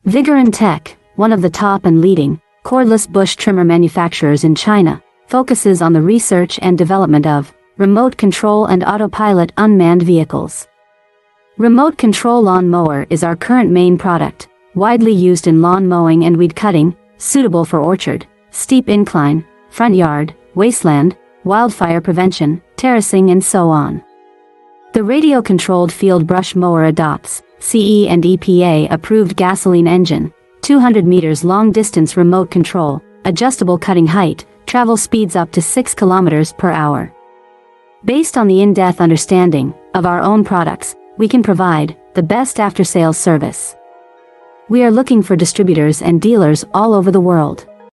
Vigorun Tech, one of the top and leading cordless bush trimmer manufacturers in China, focuses on the research and development of remote control and autopilot unmanned vehicles. Remote control lawn mower is our current main product, widely used in lawn mowing and weed cutting, suitable for orchard, steep incline, front yard, wasteland, wildfire prevention, terracing and so on. The radio-controlled field brush mower adopts CE and EPA-approved gasoline engine, 200 meters long-distance remote control, adjustable cutting height, travel speeds up to 6 kilometers per hour. Based on the in-depth understanding of our own products, we can provide the best after-sales service. We are looking for distributors and dealers all over the world.